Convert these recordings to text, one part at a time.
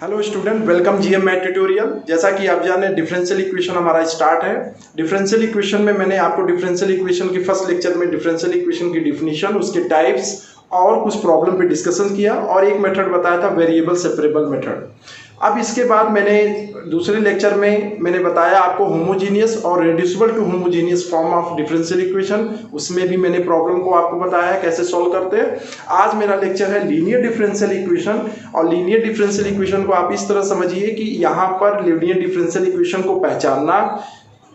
Hello student, welcome GM math tutorial. जैसा कि आप जाने डिफरेंशियल इक्वेशन हमारा स्टार्ट है। डिफरेंशियल इक्वेशन में मैंने आपको डिफरेंशियल इक्वेशन के फर्स्ट लेक्चर में डिफरेंशियल इक्वेशन की डिफिनीशन, उसके टाइप्स और कुछ प्रॉब्लम पे डिस्कशन किया और एक मेथड बताया था वेरिएबल सेपरेबल मेथड। अब इसके बाद मैंने दूसरे लेक्चर में मैंने बताया आपको होमोजीनियस और reducible to homogeneous form of differential equation, उसमें भी मैंने प्रॉब्लम को आपको बताया कैसे सॉल्व करते हैं। आज मेरा लेक्चर है लीनियर डिफरेंशियल इक्वेशन, और लीनियर डिफरेंशियल इक्वेशन को आप इस तरह समझिए कि यहाँ पर लीनियर डिफरेंशियल इक्वेशन को पहचानना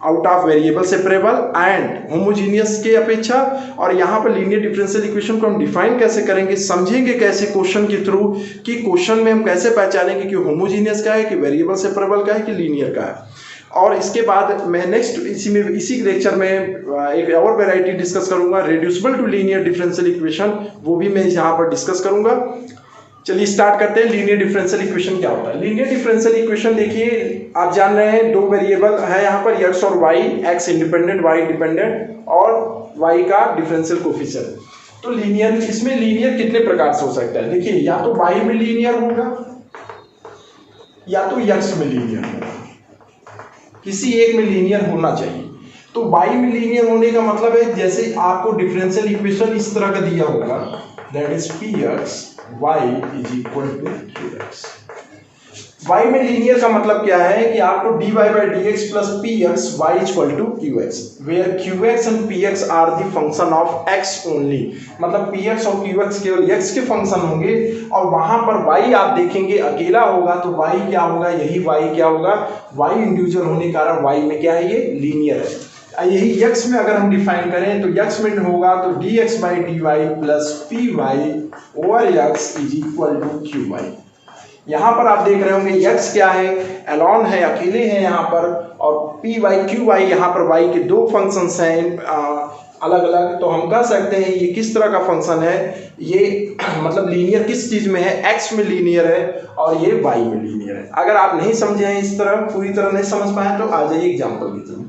out of variable separable and homogeneous के अपेक्षा, और यहाँ पर लीनियर डिफरेंशियल इक्वेशन को हम डिफाइन कैसे करेंगे, समझेंगे कैसे क्वेश्चन के थ्रू कि क्वेश्चन में हम कैसे पहचानेंगे कि होमोजीनियस का है, कि वेरिएबल सेपरेबल का है, कि लीनियर का है। और इसके बाद मैं नेक्स्ट इसी लेक्चर में एक और वैरायटी डिस्कस करूंगा, reducible to linear differential equation, वो भी मैं यहाँ पर डिस्कस करूंगा। चलिए स्टार्ट करते हैं। लीनियर डिफरेंशियल इक्वेशन क्या होता है? लीनियर डिफरेंशियल इक्वेशन देखिए, आप जान रहे हैं दो वेरिएबल है यहाँ पर x और y, x independent y dependent, और y का डिफरेंशियल कोफिशिएंट। तो लीनियर, इसमें लीनियर कितने प्रकार से हो सकता है? देखिए, या तो y में लीनियर होगा या तो x में लीनियर होगा, किसी एक में लीनियर होना चाहिए। तो y में लीनियर होने का मतलब है जैसे आपको डिफरेंशियल इक्वेशन इस तरह का दिया होगा, that is px y is equal to qx। y में लीनियर का मतलब क्या है कि आपको dy by dx plus px y is equal to qx, where qx and px are the function of x only। मतलब px और qx केवल x के फंक्शन होंगे, और वहां पर y आप देखेंगे अकेला होगा, तो y क्या होगा, यही y क्या होगा, y इंडिविजुअल होने के कारण y में क्या है, ये लीनियर है। यही x में अगर हम डिफाइन करें तो x में होगा तो dx by dy plus py over x is equal to qy। यहाँ पर आप देख रहे होंगे x क्या है, एलॉन है, अकेले हैं यहाँ पर, और py qy यहाँ पर y के दो फंक्शंस हैं अलग अलग। तो हम कह सकते हैं ये किस तरह का फंक्शन है, ये मतलब लीनियर किस चीज में है, x में लीनियर है और ये y में लीनियर है। अगर आप नहीं समझे हैं, इस तरह पूरी तरह नहीं समझ पाए, तो आ जाइए एग्जाम्पल की तरफ।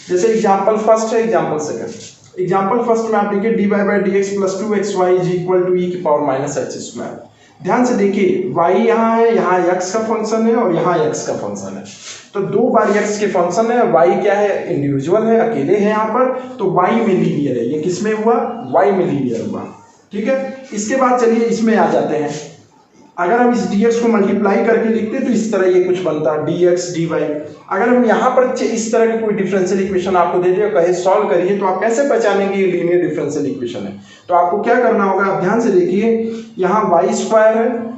जैसे एग्जाम्पल फर्स्ट है, एग्जाम्पल सेकंड। एग्जाम्पल फर्स्ट में आप देखिए dy by dx plus 2xy is equal to e की पावर माइनस x स्क्वायर। ध्यान से देखिए, y यहाँ है, यहाँ x का फंक्शन है और यहाँ x का फंक्शन है, तो दो बार x के फंक्शन है, y क्या है, इंडिविजुअल है, अकेले हैं यहाँ पर, तो y में लीनियर है। ये किस में हुआ, y में लीनियर हुआ, ठीक है। इसके बाद चलिए इसमें आ जाते हैं। अगर हम इस dx को मल्टीप्लाई करके लिखते तो इस तरह ये कुछ बनता है dx dy। अगर हम यहाँ पर इस तरह की कोई डिफरेंशियल इक्वेशन आपको दे दिया, कहे सॉल्व करिए, तो आप कैसे पहचानेंगे ये लीनियर डिफरेंशियल इक्वेशन है? तो आपको क्या करना होगा, आप ध्यान से देखिए, यहाँ y स्क्वायर है,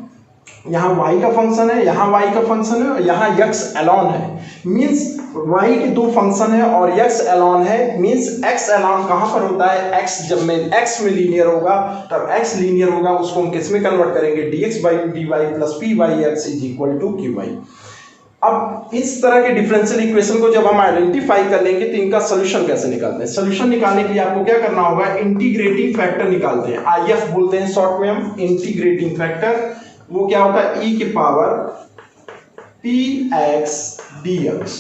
यहाँ y का फंक्शन है, यहाँ y का फंक्शन है, और यहाँ x एलॉन है। मीन्स y के दो फंक्शन है और x एलॉन है, मीन्स x एलॉन कहाँ पर होता है, x जब में x में लीनियर होगा, तब x लीनियर होगा, उसको हम किस में कन्वर्ट करेंगे, dx by dy plus pyx is equal to qy। अब इस तरह के डिफरेंशियल इक्वेशन को जब हम आइडेंटिफाई कर लेंगे तो इनका सोल्यूशन कैसे निकालते हैं? सोल्यूशन निकालने के लिए आपको क्या करना होगा, इंटीग्रेटिंग फैक्टर निकालते हैं, IF बोलते हैं शॉर्ट में हम, इंटीग्रेटिंग फैक्टर। वो क्या होता है, e की पावर px dx।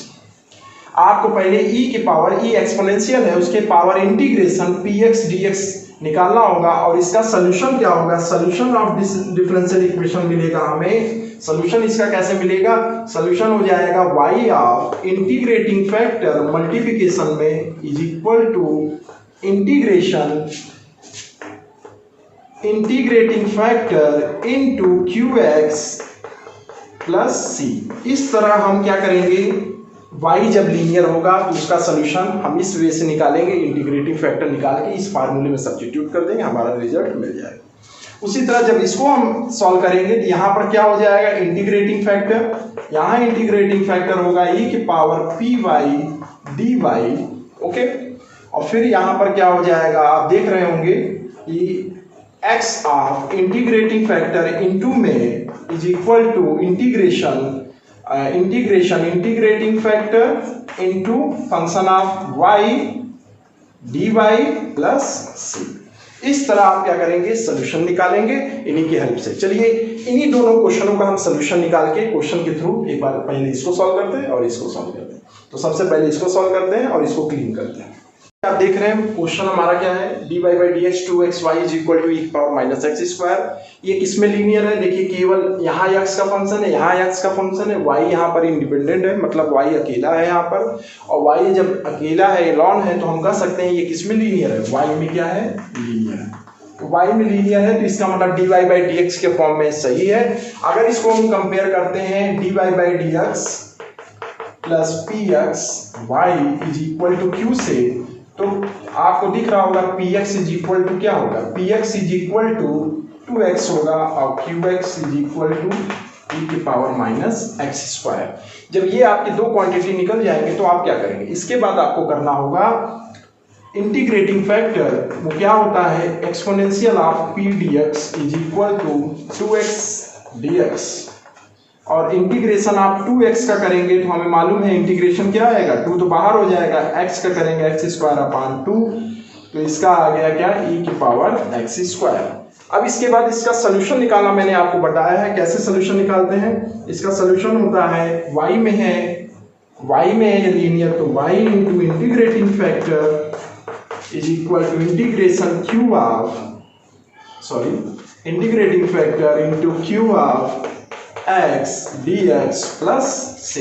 आपको पहले e की पावर, e एक्सपोनेंशियल है, उसके पावर इंटीग्रेशन px dx निकालना होगा, और इसका सोल्यूशन क्या होगा, solution of this differential equation मिलेगा हमें। सोल्यूशन इसका कैसे मिलेगा, सोल्यूशन हो जाएगा y of integrating factor multiplication में is equal to integrating factor into qx plus c। इस तरह हम क्या करेंगे, y जब लीनियर होगा तो उसका सोल्यूशन हम इस वे से निकालेंगे, इंटीग्रेटिंग फैक्टर निकाल के इस फार्मूले में सब्स्टिट्यूट कर देंगे, हमारा रिजल्ट मिल जाएगा। उसी तरह जब इसको हम सॉल्व करेंगे तो यहाँ पर क्या हो जाएगा, इंटीग्रेटिंग फैक्टर, यहाँ इंटीग्रेटिंग फैक्टर होगा e की पावर py dy, ओके। और फिर यहाँ पर क्या हो जाएगा, आप देख रहे होंगे कि x of integrating factor into में is equal to integrating factor into function of y dy plus c। इस तरह आप क्या करेंगे, सोल्यूशन निकालेंगे इन्हीं की हेल्प से। चलिए इन्हीं दोनों क्वेश्चनों का हम सोल्यूशन निकाल के क्वेश्चन के थ्रू एक बार पहले इसको सॉल्व करते हैं और इसको सॉल्व करते हैं। तो सबसे पहले इसको सॉल्व करते हैं और इसको क्लीन करते हैं। आप देख रहे हैं क्वेश्चन हमारा क्या है, dy by d x two x y is equal to e power minus x square. ये किसमें लीनियर है, देखिए केवल यहाँ x का फंक्शन है, यहाँ x का फंक्शन है, y यहाँ पर इंडिपेंडेंट है, मतलब y अकेला है यहाँ पर, और y जब अकेला है एलॉन है तो हम कह सकते हैं ये किसमें लीनियर है, y में क्या है, लीनियर है। तो y में लीनियर है तो इसका मतलब dy बाई डी एक्स के फॉर्म में सही है। अगर इसको हम कंपेयर करते हैं dy by d x plus p x y is equal to q से, तो आपको दिख रहा होगा px इज इक्वल टू क्या होगा, px is equal to 2x होगा और qx is equal to e की पावर माइनस एक्स स्क्वायर। जब ये आपकी दो क्वांटिटी निकल जाएंगे तो आप क्या करेंगे, इसके बाद आपको करना होगा इंटीग्रेटिंग फैक्टर, वो क्या होता है exponential of p dx is equal to 2x dx, और इंटीग्रेशन आप 2x का करेंगे तो हमें मालूम है इंटीग्रेशन क्या आएगा, 2 तो बाहर हो जाएगा, x का करेंगे एक्स स्क्वायर अपान 2, तो इसका आ गया क्या e की पावर एक्स स्क्वायर। अब इसके बाद इसका सोल्यूशन निकालना मैंने आपको बताया है, कैसे सोल्यूशन निकालते हैं। इसका सोल्यूशन होता है y में है ये लीनियर, तो y into integrating factor is equal to integration q of integrating factor into q of x dx plus c,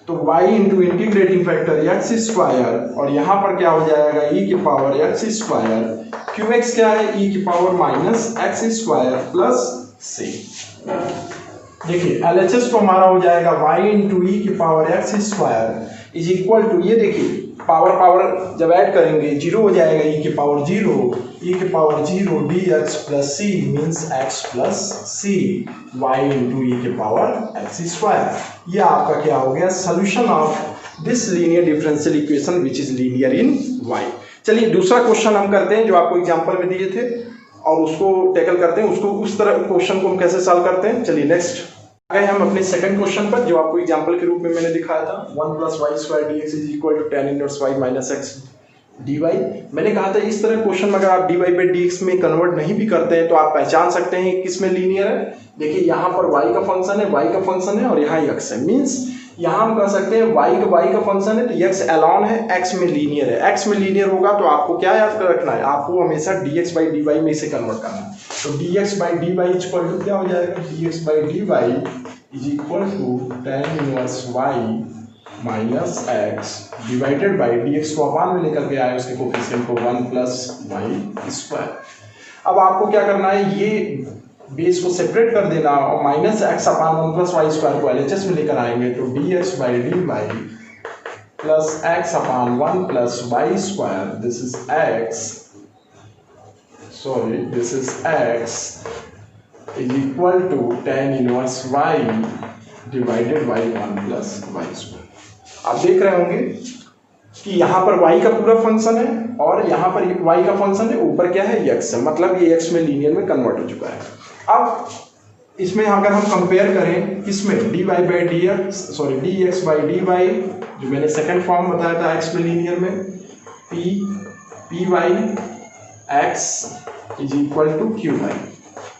तो y into integrating factor x square, और यहाँ पर क्या हो जाएगा e की पावर एक्स स्क्वायर, qx क्या है e की power minus x square plus c। देखिए LHS तो हमारा हो जाएगा y इंटू ई की power x square is equal to, ये देखिए पावर जब ऐड करेंगे जीरो हो जाएगा, e की power zero dx plus c means x plus c y into e की पावर एक्स स्क्वायर। ये आपका क्या हो गया, solution of this linear differential equation which is linear in y। चलिए दूसरा क्वेश्चन हम करते हैं जो आपको एग्जांपल में दिए थे, और उसको टैकल करते हैं, उसको उस तरह क्वेश्चन को हम कैसे सॉल्व करते हैं। चलिए नेक्स्ट आ गए हम अपने सेकंड क्वेश्चन पर, जो आपको एग्जांपल के रूप में मैंने दिखाया था 1 plus y square d x is equal to tan inverse y minus x d y. मैंने कहा था इस तरह क्वेश्चन में अगर आप d y by d x में कन्वर्ट नहीं भी करते हैं तो आप पहचान सकते हैं किस में लीनियर है। देखिए यहाँ पर y का फंक्शन है और यहाँ x है, मीन्स यहाँ हम कह सकते हैं y का फंक्शन है तो x एलॉन है, x में लीनियर है। x में लीनियर होगा तो आपको क्या याद कर रखना है, आपको हमेशा dx बाई डी वाई में इसे कन्वर्ट करना है। तो dx by d y equal to क्या हो जाएगा, dx by d y is equal to tan inverse y minus x divided by dx को अपान में लेकर के आए उसके कोफिशिएंट को 1 प्लस वाई स्क्वायर। अब आपको क्या करना है, ये बेस को सेपरेट कर देना और minus x upon 1 plus y square को एलएचएस में लेकर आएंगे, तो dx by d y plus x upon 1 plus y square, this is x is equal to tan inverse y divided by 1 plus y square. आप देख रहे होंगे कि यहाँ पर y का पूरा फंक्शन है और यहाँ पर y का फंक्शन है, ऊपर क्या है x है, मतलब ये x में लीनियर में कन्वर्ट हो चुका है। अब इसमें अगर हम कंपेयर करें किसमें, dy by d x by d y, जो मैंने सेकंड फॉर्म बताया था x में लीनियर में, p y x is equal to q y.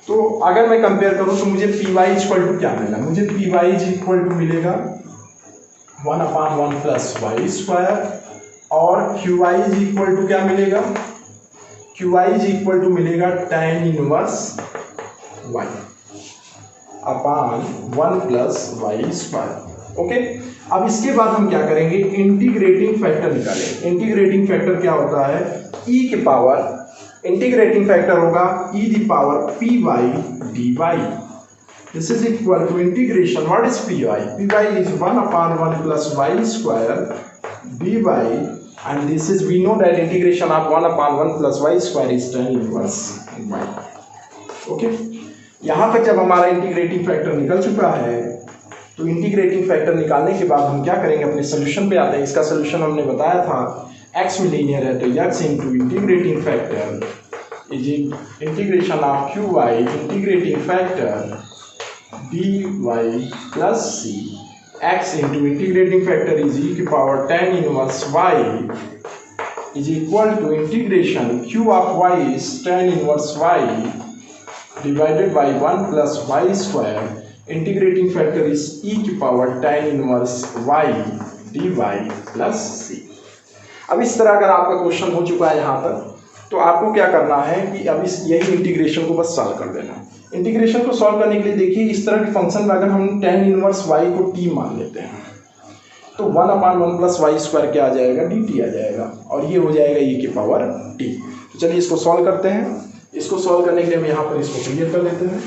तो अगर मैं कंपेयर करूं तो मुझे पी वाई इक्वल टू क्या मिला, मुझे p y is equal to मिलेगा 1 अपान 1 प्लस वाई स्क्वायर, और q y is equal to क्या मिलेगा, q y is equal to मिलेगा tan inverse y upon 1 plus y square. Okay, अब इसके बाद हम क्या करेंगे, इंटीग्रेटिंग फैक्टर निकालेंगे। इंटीग्रेटिंग फैक्टर क्या होता है, e की पावर, इंटीग्रेटिंग फैक्टर होगा e the power p y d y, this is equal to integration, what is p y, p y is 1 upon 1 plus y square d y, and this is, we know that integration of 1 upon 1 plus y square is tan inverse y। Okay, यहाँ तक जब हमारा integrating factor निकल चुका है तो integrating factor निकालने के बाद हम क्या करेंगे, अपने सोल्यूशन पे आते हैं। इसका सोल्यूशन हमने बताया था x में लीनियर है तो x into integrating factor is integration of q y integrating factor d y plus c, x into integrating factor is e की power tan inverse y is equal to integration q of y is tan inverse y divided by 1 plus y square, integrating factor is e की power tan inverse y dy plus c। अब इस तरह अगर आपका question हो चुका है यहाँ तक, तो आपको क्या करना है कि अब इस यही इंटीग्रेशन को बस सॉल्व कर देना। इंटीग्रेशन को सॉल्व करने के लिए देखिए इस तरह के फंक्शन में अगर हम tan इनवर्स y को t मान लेते हैं तो 1/1 प्लस वाई स्क्वायर क्या आ जाएगा, dt आ जाएगा, और ये हो जाएगा e की पावर t। तो चलिए इसको सॉल्व करते हैं। इसको सॉल्व करने के लिए हम यहाँ पर इसको क्लियर कर लेते हैं।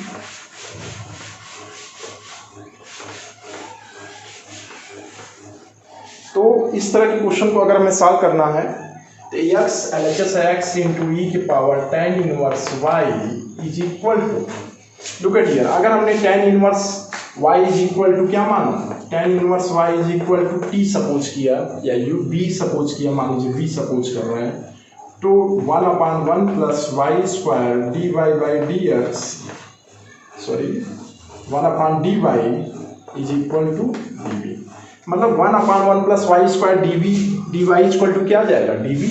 तो इस तरह के क्वेश्चन को अगर हमें सॉल्व करना है तो x LHS x into e की power tan inverse y is equal to, look at here, अगर हमने tan inverse y is equal to क्या माना, tan inverse y is equal to t suppose किया या u b सपोज किया, मान लीजिए v सपोज कर रहे हैं, तो 1/1 plus y square dy by dx, sorry 1/dy is equal to dv, मतलब 1/1 plus y square dy equal to क्या आ जाएगा, dv।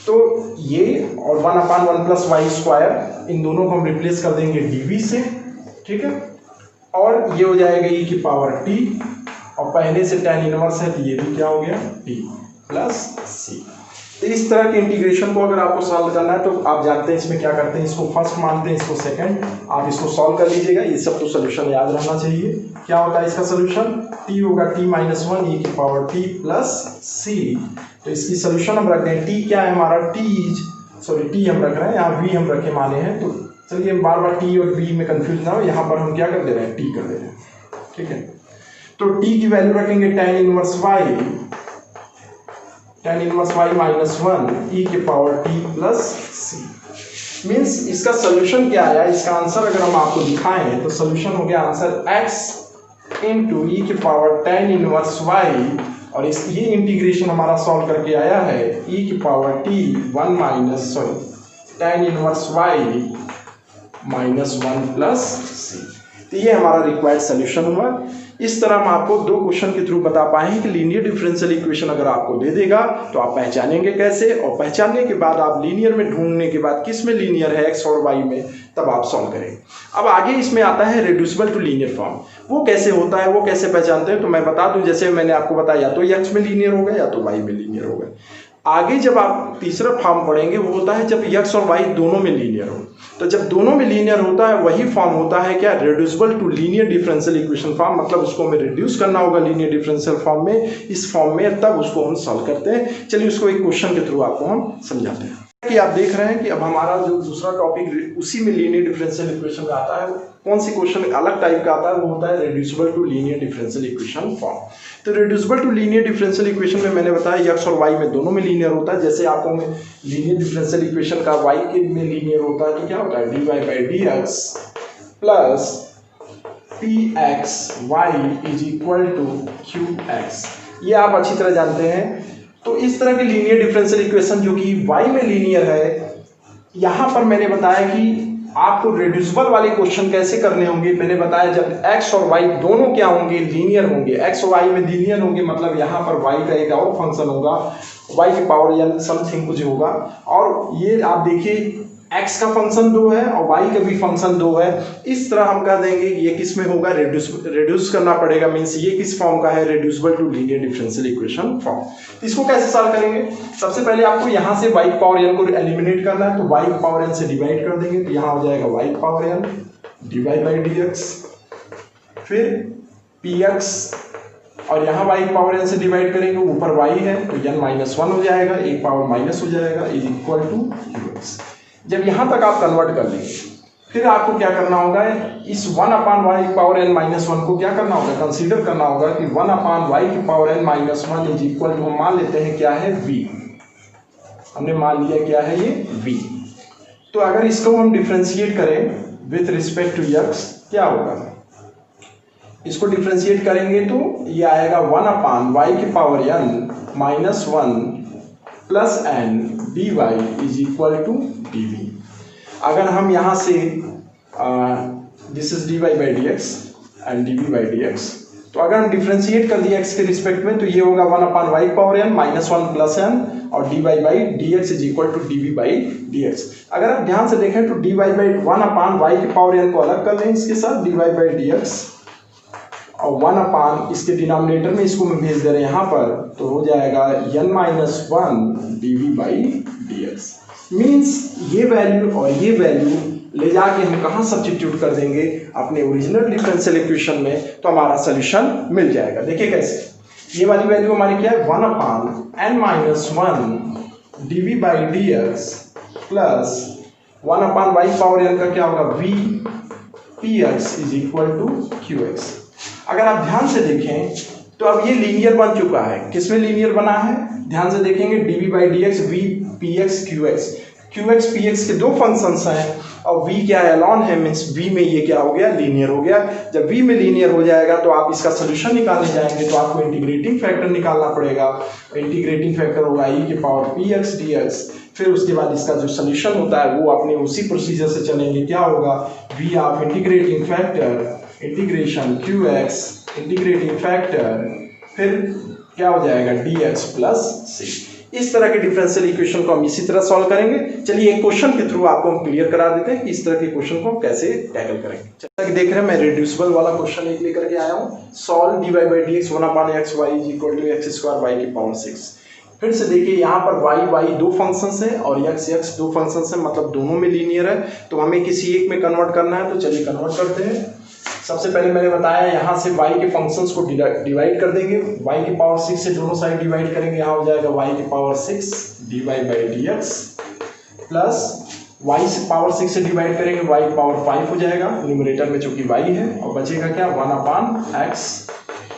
तो ये और 1/1 प्लस वाई स्क्वायर, इन दोनों को हम रिप्लेस कर देंगे dv से, ठीक है, और ये हो जाएगा e की पावर t, और पहले से tan इनवर्स है तो ये भी क्या हो गया t प्लस c। तो इस तरह के इंटीग्रेशन को अगर आपको सॉल्व करना है तो आप जानते हैं इसमें क्या करते हैं, इसको फर्स्ट मानते हैं, इसको सेकंड, आप इसको सॉल्व कर लीजिएगा। ये सब तो सोल्यूशन याद रहना चाहिए। क्या होता है इसका सोल्यूशन, t होगा t-1 e की पावर t प्लस c। तो इसकी सोल्यूशन हम रख दें, t क्या है हमारा, t हम रख रहे हैं, यहाँ v हम रखे माने हैं, तो चलिए बार बार t और v में कंफ्यूज ना हो, यहाँ पर हम क्या कर दे रहे हैं, t कर दे रहे हैं, ठीक है। तो t की वैल्यू रखेंगे tan inverse y minus 1 e के power t plus c। Means इसका सोल्यूशन क्या आया, इसका आंसर अगर हम आपको दिखाएं तो सोल्यूशन हो गया आंसर x इंटू ई के पावर tan इनवर्स y, और इस ये इंटीग्रेशन हमारा सॉल्व करके आया है e की power t tan inverse y minus 1 plus c। तो ये हमारा रिक्वायर्ड सोल्यूशन हुआ। इस तरह हम आपको दो क्वेश्चन के थ्रू बता पाए हैं कि लीनियर डिफरेंशियल इक्वेशन अगर आपको दे देगा तो आप पहचानेंगे कैसे, और पहचानने के बाद आप लीनियर में ढूंढने के बाद किस में लीनियर है x और y में, तब आप सॉल्व करेंगे। अब आगे इसमें आता है रिड्यूसिबल टू लीनियर फॉर्म। वो कैसे होता है, वो कैसे पहचानते हैं, तो मैं बता दूं, जैसे मैंने आपको बताया या तो x में लीनियर होगा या तो y में लीनियर होगा। आगे जब आप तीसरा फॉर्म पढ़ेंगे वो होता है जब x और y दोनों में लीनियर हो। तो जब दोनों में लीनियर होता है वही फॉर्म होता है क्या, reducible to linear differential equation form, मतलब उसको हमें रिड्यूस करना होगा लीनियर डिफरेंशियल फॉर्म में, इस फॉर्म में, तब उसको हम सॉल्व करते हैं। चलिए उसको एक क्वेश्चन के थ्रू आपको हम समझाते हैं। कि आप देख रहे हैं कि अब हमारा जो दूसरा टॉपिक उसी में लीनियर डिफरेंशियल इक्वेशन का आता है, कौन सी क्वेश्चन अलग टाइप का आता है, वो होता है reducible to linear differential equation form. तो reducible to linear differential equation में मैंने बताया x और y में दोनों में लीनियर होता है। जैसे आपको में लीनियर डिफरेंशियल इक्वेशन का y के में लीनियर होता है तो क्या होता है, dy बाई dx प्लस pxy is equal to qx। ये आप अच्छी तरह जानते हैं। तो इस तरह के लीनियर डिफरेंशियल इक्वेशन जो कि y में लीनियर है, यहाँ पर मैंने बताया कि आपको रिड्यूसिबल वाले क्वेश्चन कैसे करने होंगे। मैंने बताया जब x और y दोनों क्या होंगे, लीनियर होंगे, x और y में लीनियर होंगे, मतलब यहाँ पर y का एक और फंक्शन होगा, y की पावर या समथिंग कुछ होगा, और ये आप देखिए x का फंक्शन 2 है और y का भी फंक्शन 2 है। इस तरह हम कह देंगे ये किस में होगा, रिड्यूस करना पड़ेगा, मीन्स ये किस फॉर्म का है, reducible to linear differential equation form. इसको कैसे सॉल्व करेंगे, सबसे पहले आपको यहाँ से y पावर n को एलिमिनेट करना है, तो y पावर n से डिवाइड कर देंगे, तो यहाँ हो जाएगा y power n dy by dx, फिर px, और यहाँ y पावर n से डिवाइड करेंगे, ऊपर y है तो n माइनस 1 हो जाएगा, एक पावर माइनस हो जाएगा, इज इक्वल टू qx। जब यहाँ तक आप कन्वर्ट कर लेंगे, फिर आपको क्या करना होगा, इस 1/y पावर n माइनस 1 को क्या करना होगा, कंसीडर करना होगा कि 1/y की power n minus 1 is equal to, हम मान लेते हैं क्या है, v। हमने मान लिया क्या है ये v। तो अगर इसको हम डिफ्रेंशिएट करें विथ रिस्पेक्ट टू x, क्या होगा, इसको डिफ्रेंशिएट करेंगे तो ये आएगा 1/y की power n minus 1 plus n dy is equal to dv। अगर हम यहाँ से this is dy by dx and dv by dx, तो अगर हम डिफ्रेंशिएट कर दिए x के रिस्पेक्ट में तो ये होगा 1/y power n minus 1 plus n, और dy by dx is equal to dv by dx। अगर आप ध्यान से देखें तो dy बाई 1/y की पावर n को अलग कर लें इसके साथ, dy बाई dx, और 1 अपान इसके डिनोमिनेटर में इसको मैं भेज दे रहे हैं यहाँ पर, तो हो जाएगा n-1 dv/dx। मीन्स ये वैल्यू और ये वैल्यू ले जाके हम कहाँ सब्स्टिट्यूट कर देंगे अपने ओरिजिनल डिफरेंशियल इक्वेशन में, तो हमारा सोल्यूशन मिल जाएगा। देखिए कैसे, ये वाली वैल्यू हमारी क्या है 1 upon n-1 dv/dx plus 1 upon y power n का क्या होगा v px is equal to qx। अगर आप ध्यान से देखें तो अब ये लीनियर बन चुका है। किसमें लीनियर बना है, ध्यान से देखेंगे dv/dx v px qx। qx px के दो फंक्शंस हैं और v क्या है, एलॉन है, मीन्स v में ये क्या हो गया, लीनियर हो गया। जब v में लीनियर हो जाएगा तो आप इसका सोल्यूशन निकालने जाएंगे तो आपको इंटीग्रेटिंग फैक्टर निकालना पड़ेगा। इंटीग्रेटिंग फैक्टर होगा e की पावर px dx। फिर उसके बाद इसका जो सोल्यूशन होता है वो अपने उसी प्रोसीजर से चलेंगे। क्या होगा, v of integrating factor integration qx integrating factor, फिर क्या हो जाएगा dx प्लस c। इस तरह के डिफरेंशियल इक्वेशन को हम इसी तरह सॉल्व करेंगे। चलिए एक क्वेश्चन के थ्रू आपको हम क्लियर करा देते हैं कि इस तरह के क्वेश्चन को हम कैसे टैकल करेंगे। जैसा कि देख रहे हैं मैं रिड्यूसिबल वाला क्वेश्चन एक लेकर के आया हूँ। Solve dy/dx 1 upon xy is equal to x² y की पावर 6। फिर से देखिए यहाँ पर y दो फंक्शंस है और x दो फंक्शंस है, मतलब दोनों में लीनियर है। तो हमें किसी एक में कन्वर्ट करना है, तो चलिए कन्वर्ट करते हैं। सबसे पहले मैंने बताया यहाँ से y के फंक्शंस को डिवाइड कर देंगे। y की पावर 6 से दोनों साइड डिवाइड करेंगे, यहाँ हो जाएगा y की पावर 6 dy/dx प्लस y से पावर 6 से डिवाइड करेंगे y की पावर 5 हो जाएगा न्यूमरेटर में चूंकि y है, और बचेगा क्या 1 upon x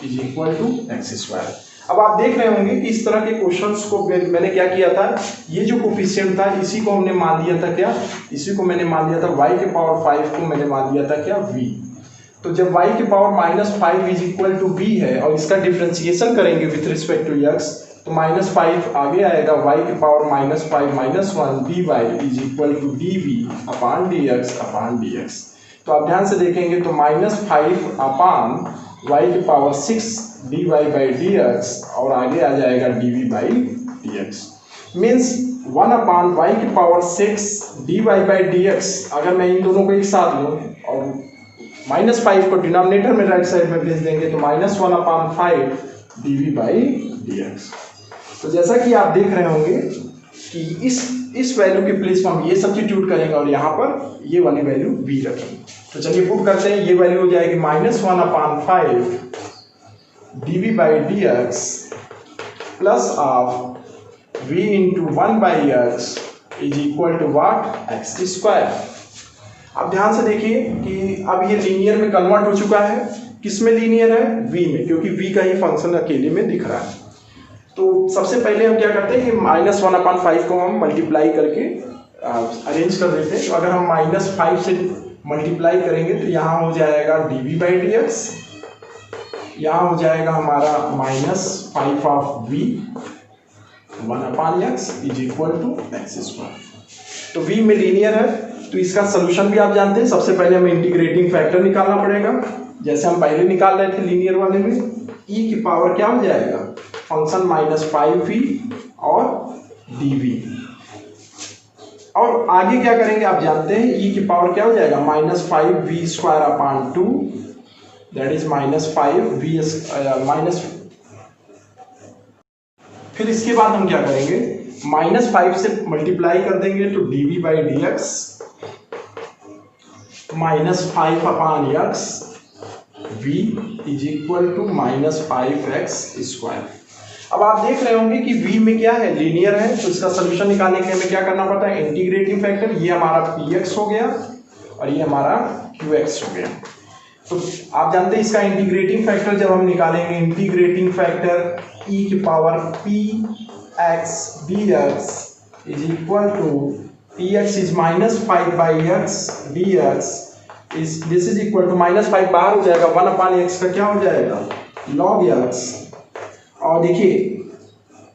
is equal to x²। अब आप देख रहे होंगे कि इस तरह के क्वेश्चंस को मैंने क्या किया था, ये जो कोफिशिएंट था इसी को हमने मान लिया था क्या, इसी को मैंने मान लिया था y के पावर 5 को मैंने मान लिया था क्या v। तो जब y के power -5 is equal to v है और इसका डिफरेंशिएशन करेंगे विथ रिस्पेक्ट टू x, तो -5 आगे आएगा, y के power -5 -1 dy is equal to dv upon dx। तो आप ध्यान से देखेंगे तो -5 अपान y के पावर 6 dy/dx और आगे आ जाएगा dv/dx। मीन्स 1 अपान y की पावर 6 dy/dx। अगर मैं इन दोनों को एक साथ लूँ और -5 को डिनोमिनेटर में राइट साइड में भेज देंगे तो -1 अपान 5 dv/dx। तो जैसा कि आप देख रहे होंगे कि इस वैल्यू के प्लेस में हम ये सब्स्टिट्यूट करेंगे और यहाँ पर ये वाली वैल्यू v रखेंगे। तो चलिए पुट करते हैं, ये वैल्यू हो जाएगी -1 upon 5 dv/dx plus of v into 1/x is equal to what, x²। अब ध्यान से देखिए कि अब ये लीनियर में कन्वर्ट हो चुका है। किस में लीनियर है, v में, क्योंकि v का ही फंक्शन अकेले में दिख रहा है। तो सबसे पहले हम क्या करते हैं कि -1 अपान 5 को हम मल्टीप्लाई करके अरेंज कर देते हैं। तो अगर हम -5 से मल्टीप्लाई करेंगे तो यहाँ हो जाएगा dv/dx, यहाँ हो जाएगा हमारा -5 of v 1 upon x is equal to x²। तो v में लीनियर है तो इसका सोल्यूशन भी आप जानते हैं। सबसे पहले हमें इंटीग्रेटिंग फैक्टर निकालना पड़ेगा, जैसे हम पहले निकाल रहे थे लीनियर वाले में। e की पावर क्या हो जाएगा, फंक्शन -5v और dv। और आगे क्या करेंगे आप जानते हैं, e की पावर क्या हो जाएगा -5v² upon 2 that is -5v फिर इसके बाद हम क्या करेंगे, -5 से मल्टीप्लाई कर देंगे तो dv/dx -5 upon x v is equal to -5x²। अब आप देख रहे होंगे कि v में क्या है, लीनियर है। तो इसका सोल्यूशन निकालने के लिए हमें क्या करना पड़ता है, इंटीग्रेटिंग फैक्टर, ये हमारा px हो गया और ये हमारा qx हो गया। तो आप जानते हैं इसका इंटीग्रेटिंग फैक्टर जब हम निकालेंगे, इंटीग्रेटिंग फैक्टर e की power px dx is equal to px is -5/x dx is this is equal to -5 बाहर हो जाएगा, 1 अपान x का क्या हो जाएगा log x। और देखिए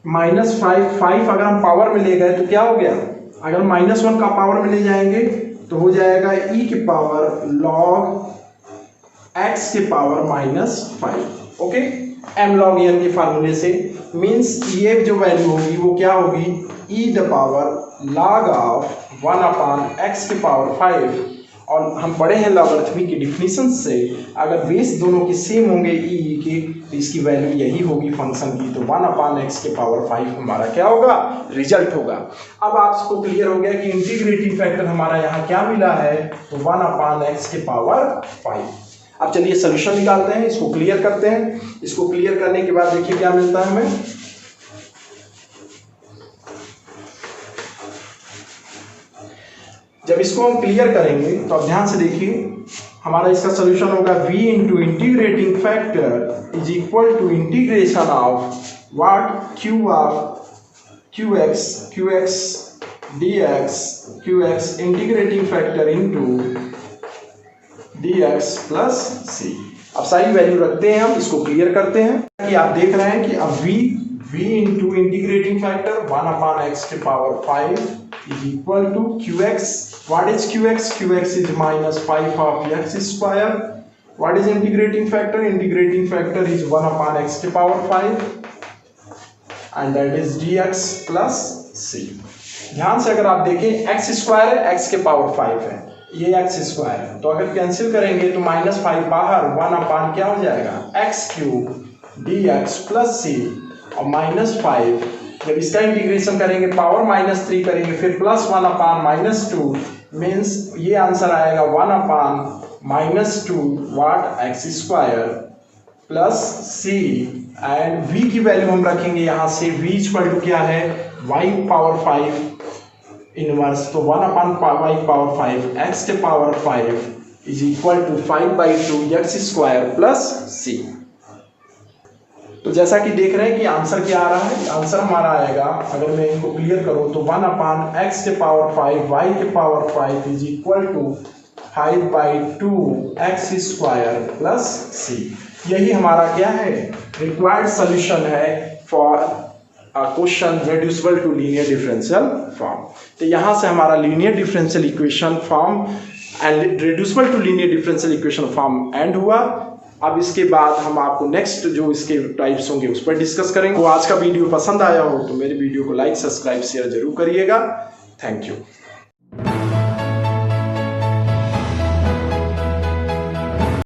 -5 अगर हम पावर में ले गए तो क्या हो गया, अगर -1 का पावर में ले जाएंगे तो हो जाएगा e की पावर log x के power -5। Okay, m log n के फार्मूले से। मीन्स ये जो वैल्यू होगी वो क्या होगी, e the power log of 1 upon x के पावर 5 और हम पढ़े हैं लॉगरिथमिक की डिफिनीशन से, अगर बेस दोनों के सेम होंगे ई के, तो इसकी वैल्यू यही होगी फंक्शन की, तो 1/x के पावर 5 हमारा क्या होगा, रिजल्ट होगा। अब आपको क्लियर हो गया कि इंटीग्रेटिंग फैक्टर हमारा यहाँ क्या मिला है, तो 1/x के पावर 5। अब चलिए सोल्यूशन निकालते हैं, इसको क्लियर करते हैं। इसको क्लियर करने के बाद देखिए क्या मिलता है हमें। जब इसको हम क्लियर करेंगे तो अब ध्यान से देखिए, हमारा इसका सोल्यूशन होगा v into integrating factor is equal to integration of what, qx dx integrating factor into dx plus c। अब सारी वैल्यू रखते हैं, हम इसको क्लियर करते हैं कि आप देख रहे हैं कि अब v into integrating factor 1/x के power 5 is equal to qx. What is qx? Qx is minus 5 of x square. What is integrating factor? Integrating factor is 1/x के power 5 and that is dx plus c. ध्यान से अगर आप देखें x square है, x के power 5 है, ये x स्क्वायर है, तो अगर कैंसिल करेंगे तो -5 बाहर, 1 क्या हो जाएगा, x cube dx plus c और -5 जब इसका इंटीग्रेशन करेंगे पावर -3 करेंगे, फिर +1/-2 मीन्स ये आंसर आएगा 1/-2 वाट x square plus c and v की वैल्यू हम रखेंगे यहाँ से, v इक्वल टू क्या है, y पावर 5 इनवर्स, तो 1/y पावर 5 x के power 5 is equal to 5/2 x square plus c। तो जैसा कि देख रहे हैं कि आंसर क्या आ रहा है, आंसर हमारा आएगा, अगर मैं इनको क्लियर करूं तो 1/x के पावर 5 y के power 5 is equal to 5/2 x square plus c। यही हमारा क्या है, रिक्वायर्ड सॉल्यूशन है for question reducible to linear differential form. तो यहाँ से हमारा linear differential equation form and reducible to linear differential equation form end हुआ। अब इसके बाद हम आपको नेक्स्ट जो इसके टाइप्स होंगे उस पर डिस्कस करेंगे। तो आज का वीडियो पसंद आया हो तो मेरे वीडियो को लाइक, सब्सक्राइब, शेयर जरूर करिएगा। Thank you.